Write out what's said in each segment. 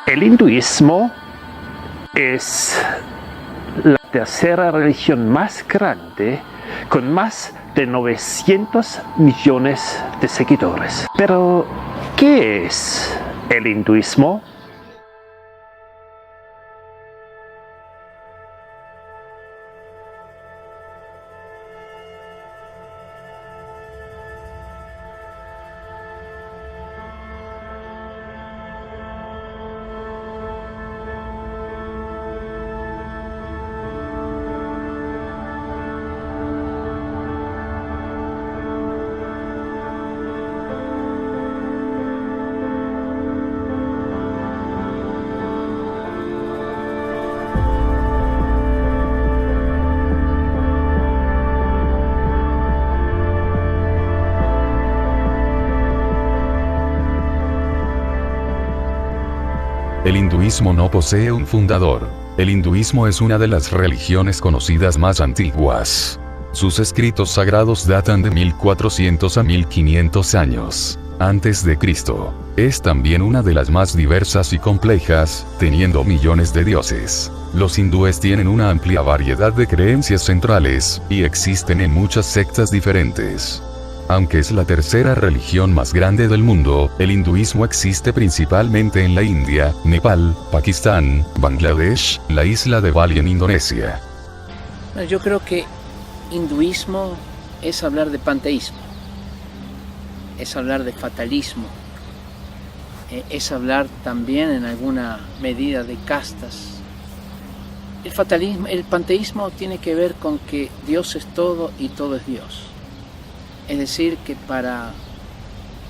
El hinduismo es la tercera religión más grande, con más de 900 millones de seguidores. Pero, ¿qué es el hinduismo? El hinduismo no posee un fundador. El hinduismo es una de las religiones conocidas más antiguas. Sus escritos sagrados datan de 1400 a 1500 años antes de Cristo. Es también una de las más diversas y complejas, teniendo millones de dioses. Los hindúes tienen una amplia variedad de creencias centrales, y existen en muchas sectas diferentes. Aunque es la tercera religión más grande del mundo, el hinduismo existe principalmente en la India, Nepal, Pakistán, Bangladesh, la isla de Bali en Indonesia. Yo creo que hinduismo es hablar de panteísmo, es hablar de fatalismo, es hablar también en alguna medida de castas. El panteísmo tiene que ver con que Dios es todo y todo es Dios. Es decir, que para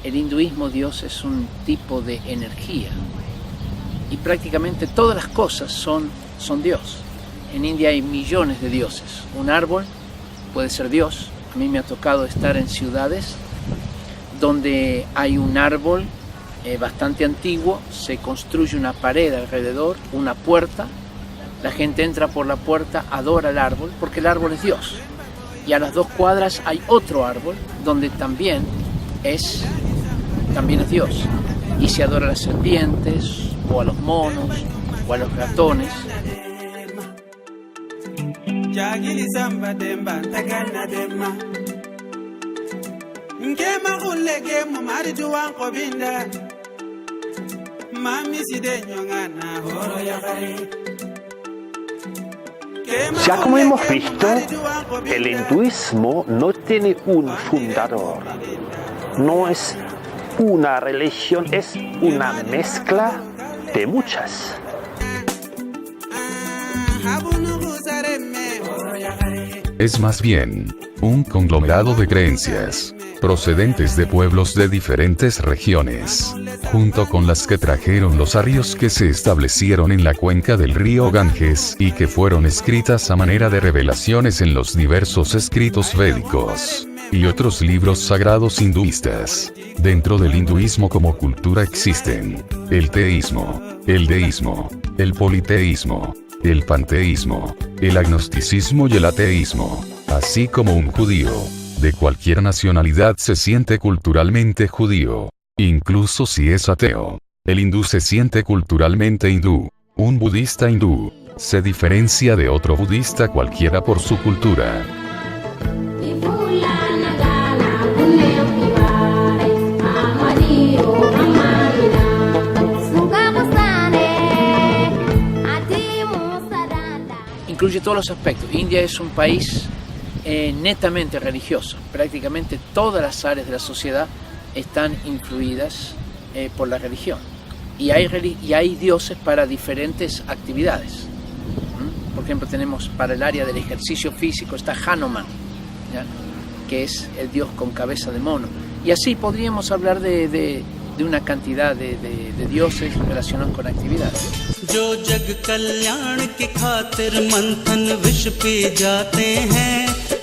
el hinduismo Dios es un tipo de energía y prácticamente todas las cosas son Dios. En India hay millones de dioses. Un árbol puede ser Dios. A mí me ha tocado estar en ciudades donde hay un árbol bastante antiguo, se construye una pared alrededor, una puerta, la gente entra por la puerta, adora al árbol porque el árbol es Dios. Y a las 2 cuadras hay otro árbol donde también es Dios. Y se adora a las serpientes, o a los monos, o a los ratones. Ya como hemos visto, el hinduismo no tiene un fundador. No es una religión, es una mezcla de muchas. Es más bien un conglomerado de creencias, procedentes de pueblos de diferentes regiones, junto con las que trajeron los arios que se establecieron en la cuenca del río Ganges y que fueron escritas a manera de revelaciones en los diversos escritos védicos y otros libros sagrados hinduistas. Dentro del hinduismo como cultura existen el teísmo, el deísmo, el politeísmo, el panteísmo, el agnosticismo y el ateísmo, así como un judío de cualquier nacionalidad se siente culturalmente judío, incluso si es ateo. El hindú se siente culturalmente hindú. Un budista hindú se diferencia de otro budista cualquiera por su cultura. Incluye todos los aspectos. India es un país netamente religioso. Prácticamente todas las áreas de la sociedad están influidas por la religión. Y hay dioses para diferentes actividades. Por ejemplo, tenemos para el área del ejercicio físico está Hanuman, ¿ya? Que es el dios con cabeza de mono. Y así podríamos hablar de una cantidad de dioses relacionados con actividades. जो जग कल्याण की खातिर मंथन विष पी जाते हैं,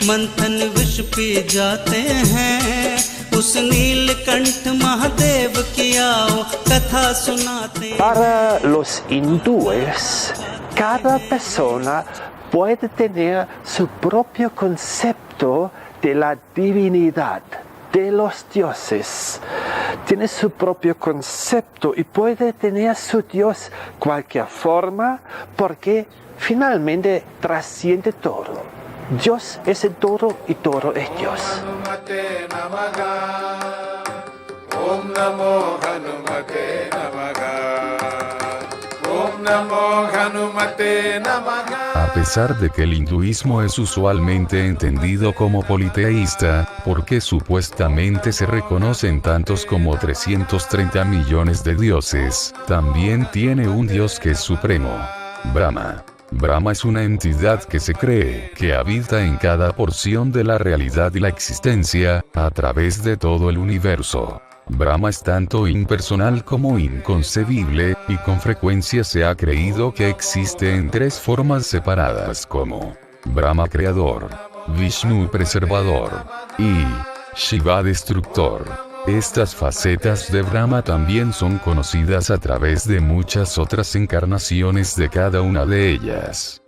मंथन विष पी जाते हैं, उस नीलकंठ महादेव की आओ कथा सुनाते। Para los hindúes, cada persona puede tener su propio concepto de la divinidad, de los dioses. Tiene su propio concepto y puede tener su Dios cualquier forma porque finalmente trasciende todo. Dios es el todo y todo es Dios. Om Namo Hanumate Namaha. Om Namo Hanumate Namaha. A pesar de que el hinduismo es usualmente entendido como politeísta, porque supuestamente se reconocen tantos como 330 millones de dioses, también tiene un dios que es supremo: Brahma. Brahma es una entidad que se cree que habita en cada porción de la realidad y la existencia, a través de todo el universo. Brahma es tanto impersonal como inconcebible, y con frecuencia se ha creído que existe en tres formas separadas como Brahma creador, Vishnu preservador y Shiva destructor. Estas facetas de Brahma también son conocidas a través de muchas otras encarnaciones de cada una de ellas.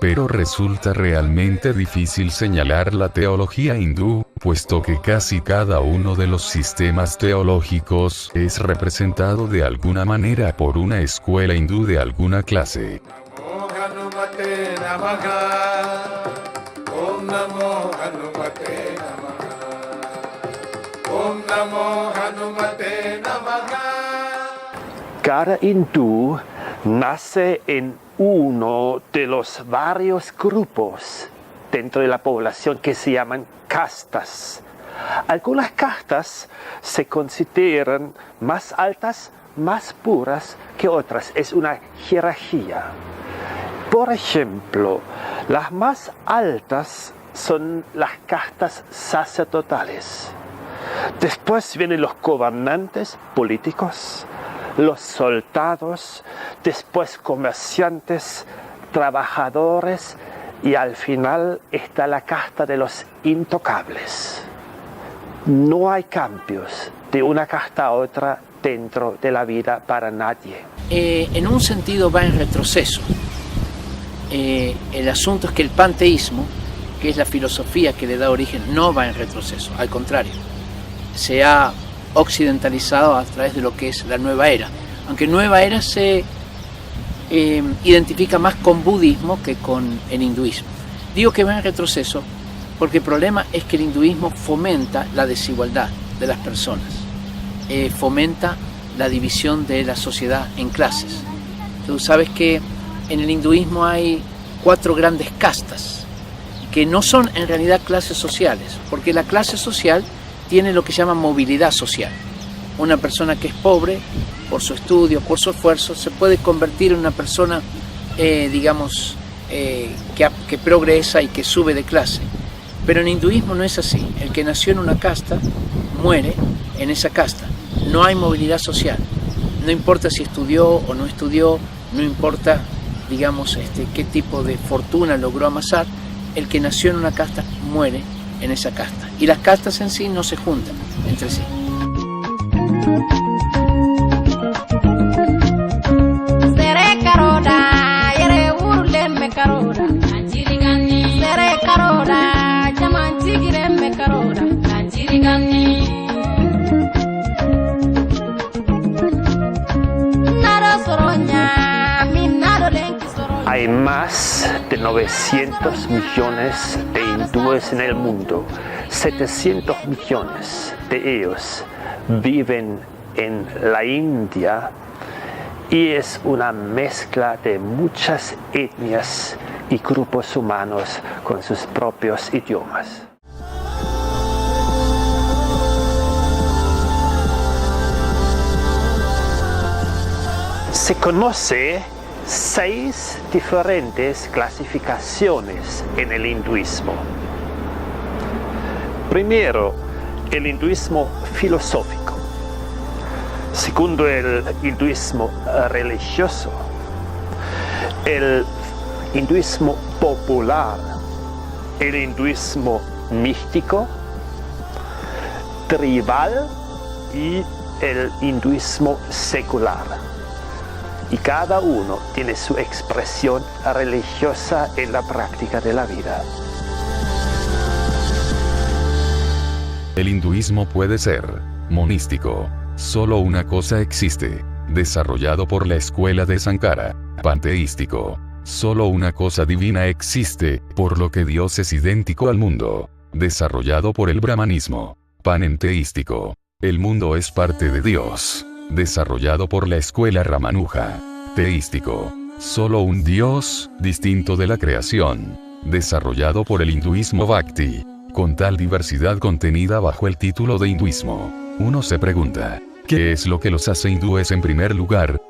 Pero resulta realmente difícil señalar la teología hindú, puesto que casi cada uno de los sistemas teológicos es representado de alguna manera por una escuela hindú de alguna clase. Om Hanumate Namaha. Om Namo Hanumate Namaha. Om Namo Hanumate Namaha. Cada hindú nace en uno de los varios grupos dentro de la población que se llaman castas. Algunas castas se consideran más altas, más puras que otras. Es una jerarquía. Por ejemplo, las más altas son las castas sacerdotales. Después vienen los gobernantes políticos, los soldados, después comerciantes, trabajadores y al final está la casta de los intocables. No hay cambios de una casta a otra dentro de la vida para nadie. En un sentido va en retroceso. El asunto es que el panteísmo, que es la filosofía que le da origen, no va en retroceso, al contrario. Se ha occidentalizado a través de lo que es la nueva era, aunque nueva era se identifica más con budismo que con el hinduismo. Digo que va en retroceso porque el problema es que el hinduismo fomenta la desigualdad de las personas, fomenta la división de la sociedad en clases. Tú sabes que en el hinduismo hay 4 grandes castas que no son en realidad clases sociales, porque la clase social tiene lo que se llama movilidad social. Una persona que es pobre, por su estudio, por su esfuerzo, se puede convertir en una persona, que progresa y que sube de clase. Pero en hinduismo no es así. El que nació en una casta, muere en esa casta. No hay movilidad social. No importa si estudió o no estudió, no importa, qué tipo de fortuna logró amasar, el que nació en una casta muere en esa casta. Y las castas en sí no se juntan entre sí. Hay más de 900 millones de hindúes en el mundo. 700 millones de ellos viven en la India y es una mezcla de muchas etnias y grupos humanos con sus propios idiomas. Se conoce 6 diferentes clasificaciones en el hinduismo. Primero, el hinduismo filosófico. Segundo, el hinduismo religioso. El hinduismo popular. El hinduismo místico. tribal y el hinduismo secular. Y cada uno tiene su expresión religiosa en la práctica de la vida. El hinduismo puede ser monístico. Solo una cosa existe. Desarrollado por la escuela de Sankara. Panteístico. Solo una cosa divina existe, por lo que Dios es idéntico al mundo. Desarrollado por el brahmanismo. Panenteístico. El mundo es parte de Dios. Desarrollado por la escuela Ramanuja. Teístico. Solo un Dios, distinto de la creación. Desarrollado por el hinduismo Bhakti. Con tal diversidad contenida bajo el título de hinduismo, uno se pregunta, ¿qué es lo que los hace hindúes en primer lugar?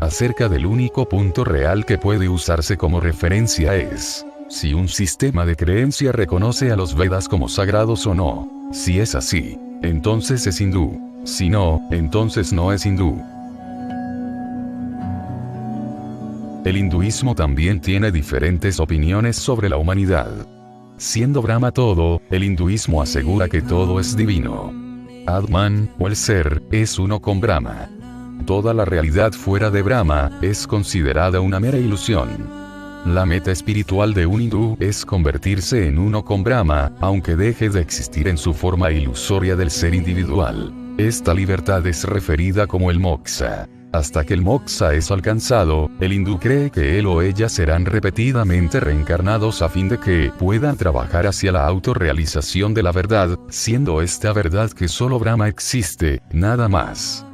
Acerca del único punto real que puede usarse como referencia es, si un sistema de creencia reconoce a los Vedas como sagrados o no. Si es así, entonces es hindú. Si no, entonces no es hindú. El hinduismo también tiene diferentes opiniones sobre la humanidad. Siendo Brahma todo, el hinduismo asegura que todo es divino. Atman, o el ser, es uno con Brahma. Toda la realidad fuera de Brahma es considerada una mera ilusión. La meta espiritual de un hindú es convertirse en uno con Brahma, aunque deje de existir en su forma ilusoria del ser individual. Esta libertad es referida como el moksha. Hasta que el moksha es alcanzado, el hindú cree que él o ella serán repetidamente reencarnados a fin de que puedan trabajar hacia la autorrealización de la verdad, siendo esta verdad que solo Brahma existe, nada más.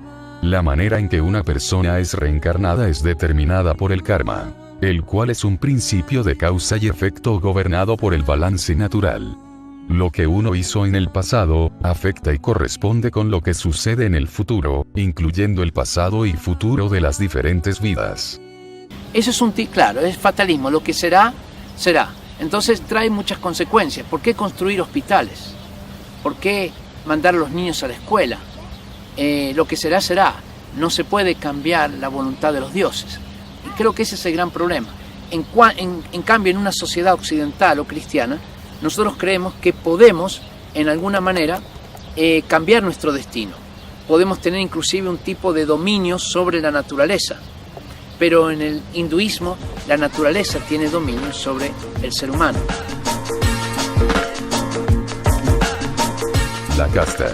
La manera en que una persona es reencarnada es determinada por el karma, el cual es un principio de causa y efecto gobernado por el balance natural. Lo que uno hizo en el pasado, afecta y corresponde con lo que sucede en el futuro, incluyendo el pasado y futuro de las diferentes vidas. Eso es claro, es fatalismo, lo que será, será. Entonces trae muchas consecuencias. ¿Por qué construir hospitales? ¿Por qué mandar a los niños a la escuela? Lo que será, será. No se puede cambiar la voluntad de los dioses. Y creo que ese es el gran problema. En cambio, en una sociedad occidental o cristiana, nosotros creemos que podemos, en alguna manera, cambiar nuestro destino. Podemos tener inclusive un tipo de dominio sobre la naturaleza. Pero en el hinduismo, la naturaleza tiene dominio sobre el ser humano. La casta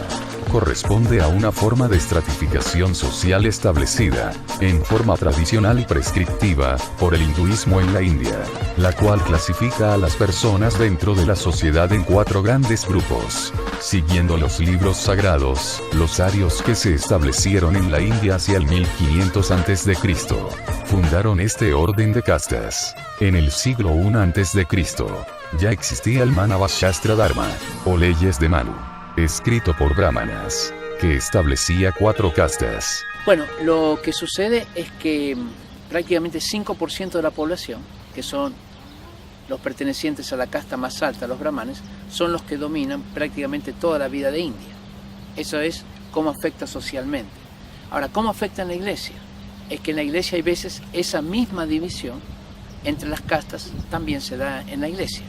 corresponde a una forma de estratificación social establecida, en forma tradicional y prescriptiva, por el hinduismo en la India, la cual clasifica a las personas dentro de la sociedad en 4 grandes grupos. Siguiendo los libros sagrados, los arios que se establecieron en la India hacia el 1500 a.C. fundaron este orden de castas. En el siglo I a.C., ya existía el Manavashastra Dharma, o leyes de Manu, escrito por brahmanas, que establecía 4 castas. Bueno, lo que sucede es que prácticamente 5% de la población, que son los pertenecientes a la casta más alta, los brahmanes, son los que dominan prácticamente toda la vida de India. Eso es cómo afecta socialmente. Ahora, ¿cómo afecta en la iglesia? Es que en la iglesia hay veces esa misma división entre las castas también se da en la iglesia.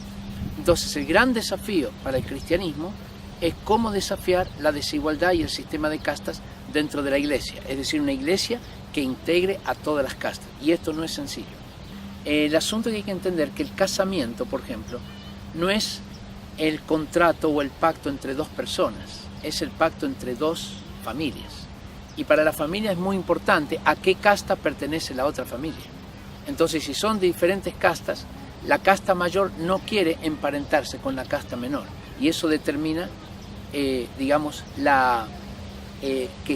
Entonces, el gran desafío para el cristianismo es cómo desafiar la desigualdad y el sistema de castas dentro de la iglesia, es decir, una iglesia que integre a todas las castas, y esto no es sencillo. El asunto que hay que entender que el casamiento, por ejemplo, no es el contrato o el pacto entre 2 personas, es el pacto entre 2 familias, y para la familia es muy importante a qué casta pertenece la otra familia. Entonces, si son de diferentes castas, la casta mayor no quiere emparentarse con la casta menor, y eso determina que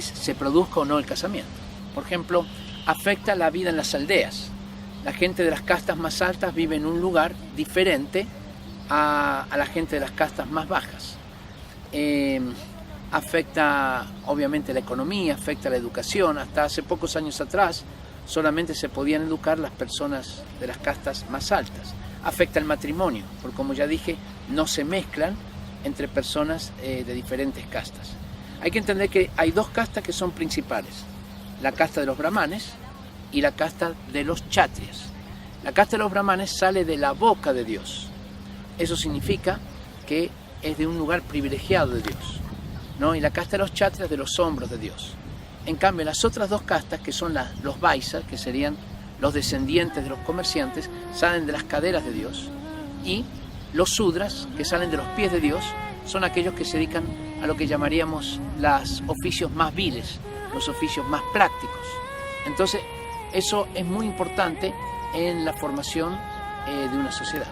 se produzca o no el casamiento. Por ejemplo, afecta la vida en las aldeas. La gente de las castas más altas vive en un lugar diferente a la gente de las castas más bajas. Afecta obviamente la economía, afecta la educación. Hasta hace pocos años atrás solamente se podían educar las personas de las castas más altas. Afecta el matrimonio, porque como ya dije, no se mezclan entre personas de diferentes castas. Hay que entender que hay 2 castas que son principales: la casta de los brahmanes y la casta de los kshatriyas. La casta de los brahmanes sale de la boca de Dios. Eso significa que es de un lugar privilegiado de Dios. ¿no? Y la casta de los kshatriyas de los hombros de Dios. En cambio, las otras dos castas, que son los vaisas, que serían los descendientes de los comerciantes, salen de las caderas de Dios. Y los sudras, que salen de los pies de Dios, son aquellos que se dedican a lo que llamaríamos los oficios más viles, los oficios más prácticos. Entonces, eso es muy importante en la formación de una sociedad.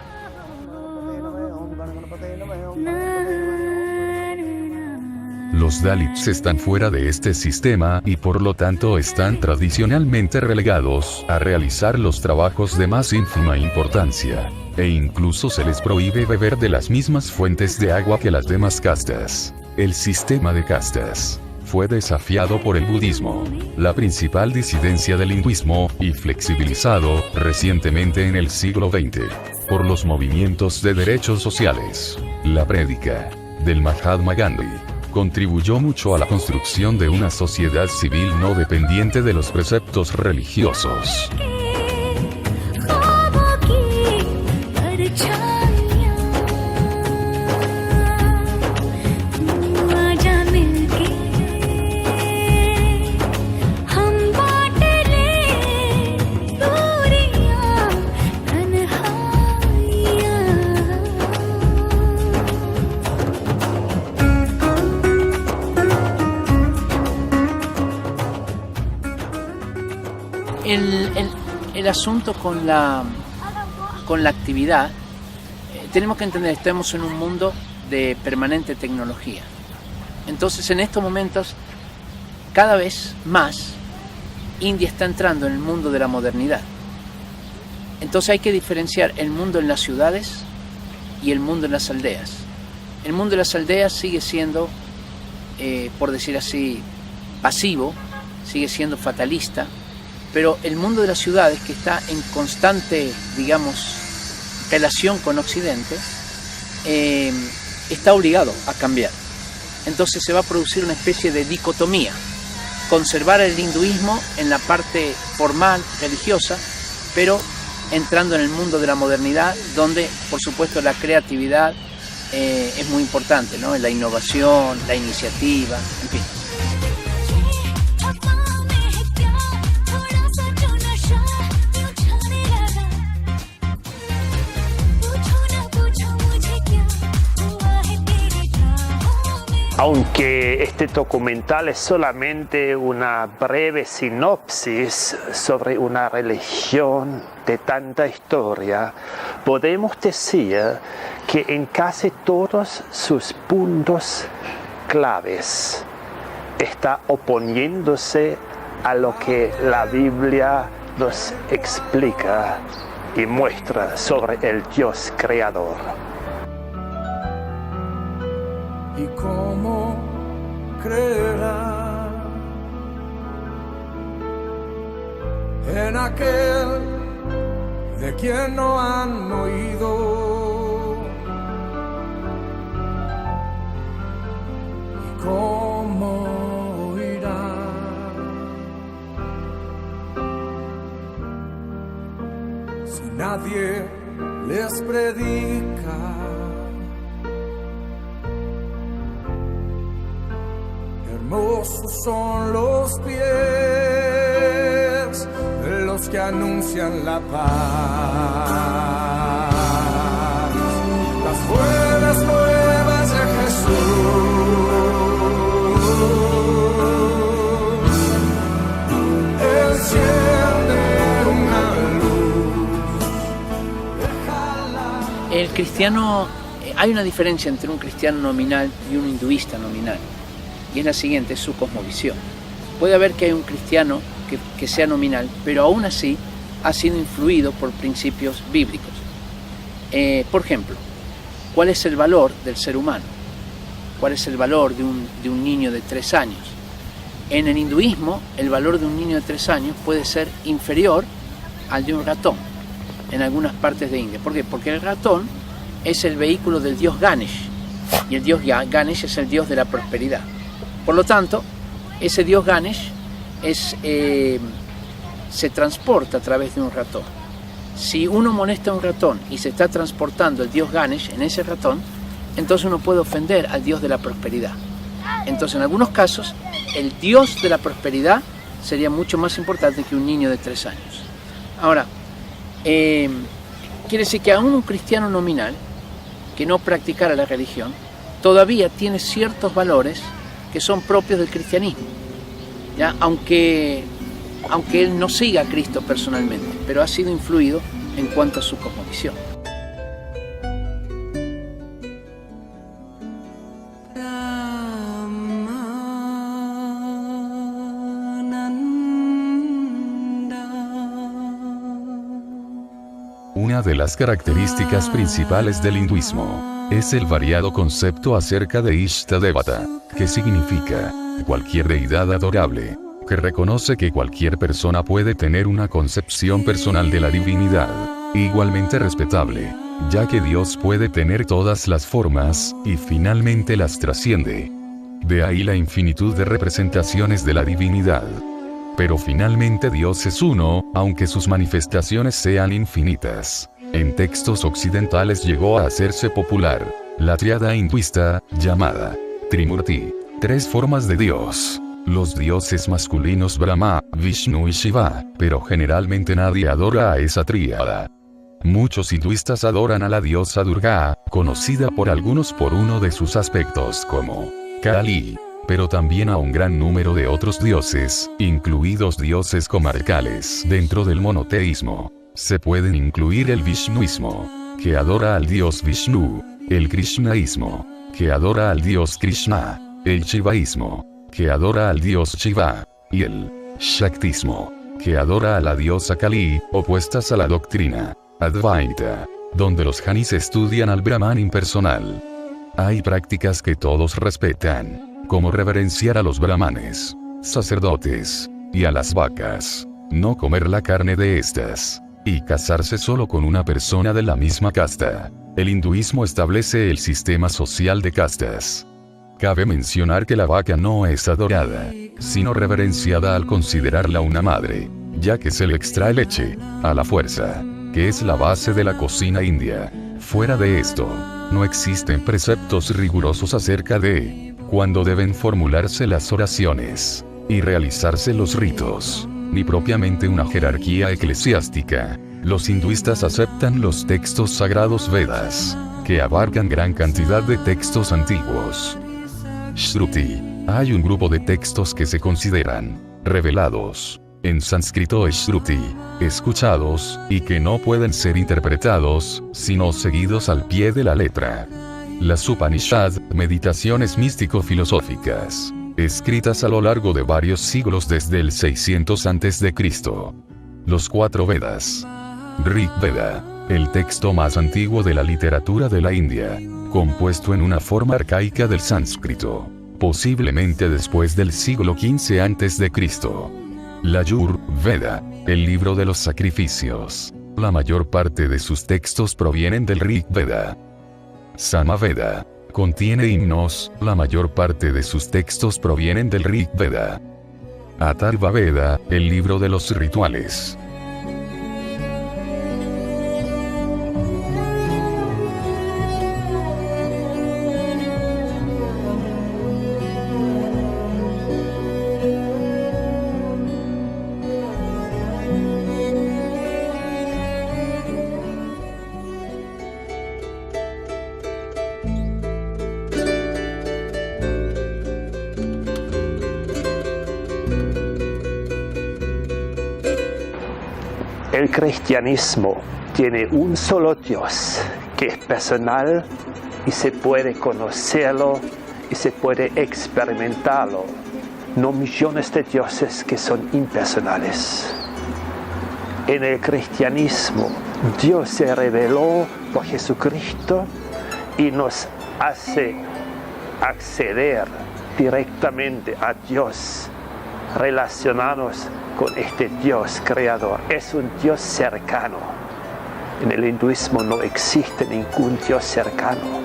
Los Dalits están fuera de este sistema y por lo tanto están tradicionalmente relegados a realizar los trabajos de más ínfima importancia, e incluso se les prohíbe beber de las mismas fuentes de agua que las demás castas. El sistema de castas fue desafiado por el budismo, la principal disidencia del hinduismo, y flexibilizado recientemente en el siglo XX por los movimientos de derechos sociales. La prédica del Mahatma Gandhi contribuyó mucho a la construcción de una sociedad civil no dependiente de los preceptos religiosos. El asunto con la actividad, tenemos que entender, estamos en un mundo de permanente tecnología. Entonces, en estos momentos, cada vez más, India está entrando en el mundo de la modernidad. Entonces hay que diferenciar el mundo en las ciudades y el mundo en las aldeas. El mundo de las aldeas sigue siendo, por decir así, pasivo, sigue siendo fatalista, pero el mundo de las ciudades, que está en constante, digamos, relación con Occidente, está obligado a cambiar. Entonces se va a producir una especie de dicotomía: conservar el hinduismo en la parte formal, religiosa, pero entrando en el mundo de la modernidad, donde, por supuesto, la creatividad es muy importante, ¿no? La innovación, la iniciativa, en fin. Aunque este documental es solamente una breve sinopsis sobre una religión de tanta historia, podemos decir que en casi todos sus puntos claves está oponiéndose a lo que la Biblia nos explica y muestra sobre el Dios creador. ¿Y cómo creerá en aquel de quien no han oído? ¿Y cómo oirá si nadie les predica? Hermosos son los pies de los que anuncian la paz, las buenas nuevas de Jesús. Enciende una luz, déjala. El cristiano, hay una diferencia entre un cristiano nominal y un hinduista nominal. Y es la siguiente, es su cosmovisión. Puede haber que hay un cristiano que sea nominal, pero aún así ha sido influido por principios bíblicos. Por ejemplo, ¿cuál es el valor del ser humano? ¿Cuál es el valor de un niño de 3 años? En el hinduismo, el valor de un niño de 3 años puede ser inferior al de un ratón en algunas partes de India. ¿Por qué? Porque el ratón es el vehículo del dios Ganesh, y el dios Ganesh es el dios de la prosperidad. Por lo tanto, ese dios Ganesh se transporta a través de un ratón. Si uno molesta a un ratón y se está transportando el dios Ganesh en ese ratón, entonces uno puede ofender al dios de la prosperidad. Entonces, en algunos casos, el Dios de la prosperidad sería mucho más importante que un niño de 3 años. Ahora, quiere decir que aún un cristiano nominal que no practicara la religión todavía tiene ciertos valores que son propios del cristianismo, ¿ya? Aunque él no siga a Cristo personalmente, pero ha sido influido en cuanto a su cosmovisión. Una de las características principales del hinduismo es el variado concepto acerca de Ishtadevata, que significa cualquier deidad adorable, que reconoce que cualquier persona puede tener una concepción personal de la divinidad, igualmente respetable, ya que Dios puede tener todas las formas, y finalmente las trasciende. De ahí la infinitud de representaciones de la divinidad. Pero finalmente Dios es uno, aunque sus manifestaciones sean infinitas. En textos occidentales llegó a hacerse popular la tríada hinduista, llamada Trimurti, 3 formas de Dios. Los dioses masculinos Brahma, Vishnu y Shiva, pero generalmente nadie adora a esa tríada. Muchos hinduistas adoran a la diosa Durga, conocida por algunos por uno de sus aspectos como Kali, pero también a un gran número de otros dioses, incluidos dioses comarcales. Dentro del monoteísmo, se pueden incluir el Vishnuismo, que adora al dios Vishnu, el Krishnaísmo, que adora al dios Krishna, el Shivaísmo, que adora al dios Shiva, y el Shaktismo, que adora a la diosa Kali, opuestas a la doctrina Advaita, donde los Janis estudian al Brahman impersonal. Hay prácticas que todos respetan, como reverenciar a los brahmanes, sacerdotes, y a las vacas, no comer la carne de estas, y casarse solo con una persona de la misma casta. El hinduismo establece el sistema social de castas. Cabe mencionar que la vaca no es adorada, sino reverenciada al considerarla una madre, ya que se le extrae leche, a la fuerza, que es la base de la cocina india. Fuera de esto, no existen preceptos rigurosos acerca de cuándo deben formularse las oraciones y realizarse los ritos, ni propiamente una jerarquía eclesiástica. Los hinduistas aceptan los textos sagrados Vedas, que abarcan gran cantidad de textos antiguos. Shruti. Hay un grupo de textos que se consideran revelados, en sánscrito Shruti, escuchados, y que no pueden ser interpretados, sino seguidos al pie de la letra. Las Upanishad, meditaciones místico-filosóficas, escritas a lo largo de varios siglos desde el 600 a.C. Los 4 Vedas. Rig Veda, el texto más antiguo de la literatura de la India, compuesto en una forma arcaica del sánscrito, posiblemente después del siglo XV a.C. La Yur Veda, el libro de los sacrificios. La mayor parte de sus textos provienen del Rig Veda. Samaveda, contiene himnos, la mayor parte de sus textos provienen del Rig Veda. Atharva Veda, el libro de los rituales. El cristianismo tiene un solo Dios que es personal y se puede conocerlo y se puede experimentarlo, no millones de dioses que son impersonales. En el cristianismo, Dios se reveló por Jesucristo y nos hace acceder directamente a Dios, relacionarnos con este Dios creador. Es un Dios cercano. En el hinduismo no existe ningún Dios cercano,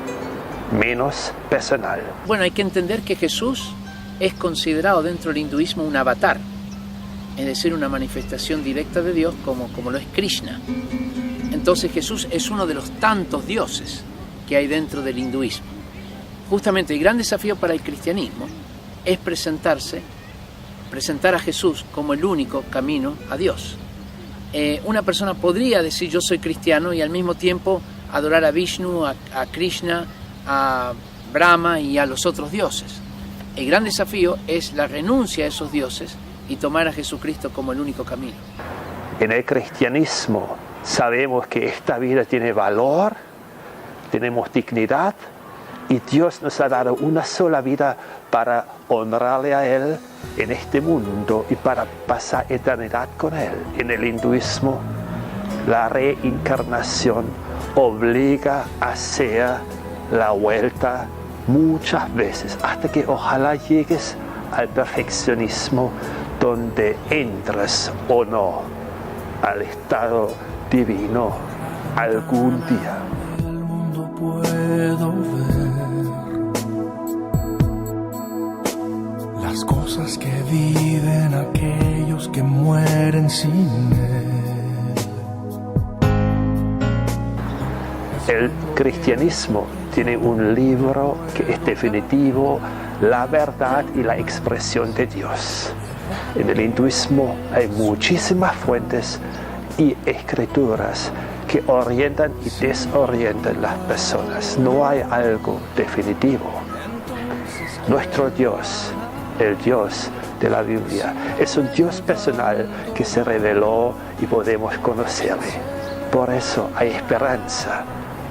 menos personal. Bueno, hay que entender que Jesús es considerado dentro del hinduismo un avatar, es decir, una manifestación directa de Dios como lo es Krishna. Entonces Jesús es uno de los tantos dioses que hay dentro del hinduismo. justamente el gran desafío para el cristianismo es presentar a Jesús como el único camino a Dios. Una persona podría decir yo soy cristiano y al mismo tiempo adorar a Vishnu, a Krishna, a Brahma y a los otros dioses. El gran desafío es la renuncia a esos dioses y tomar a Jesucristo como el único camino. En el cristianismo sabemos que esta vida tiene valor, tenemos dignidad y Dios nos ha dado una sola vida para honrarle a Él en este mundo y para pasar eternidad con Él. En el hinduismo, la reencarnación obliga a hacer la vuelta muchas veces hasta que ojalá llegues al perfeccionismo donde entres o no al estado divino algún día. El mundo puedo ver las cosas que viven aquellos que mueren sin él. El cristianismo tiene un libro que es definitivo, la verdad y la expresión de Dios. En el hinduismo hay muchísimas fuentes y escrituras que orientan y desorientan las personas. No hay algo definitivo. Nuestro Dios, el Dios de la Biblia, es un Dios personal que se reveló y podemos conocerle. Por eso hay esperanza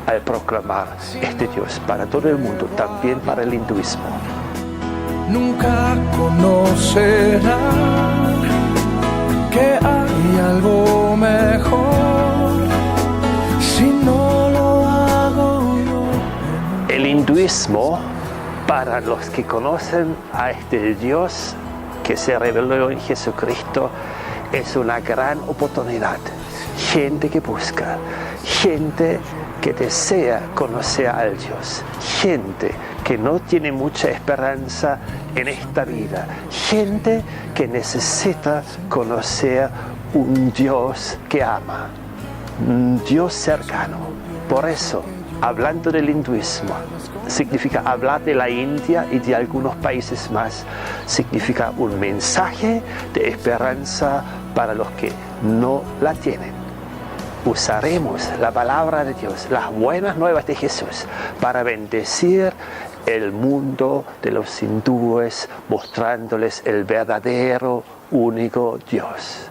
al proclamar este Dios para todo el mundo, también para el hinduismo. Nunca conocerán que hay algo mejor si no lo hago yo. El hinduismo, para los que conocen a este Dios que se reveló en Jesucristo, es una gran oportunidad. Gente que busca, gente que desea conocer al Dios, gente que no tiene mucha esperanza en esta vida, gente que necesita conocer un Dios que ama, un Dios cercano. Por eso, hablando del hinduismo, significa hablar de la India y de algunos países más, significa un mensaje de esperanza para los que no la tienen. Usaremos la palabra de Dios, las buenas nuevas de Jesús, para bendecir el mundo de los hindúes, mostrándoles el verdadero, único Dios.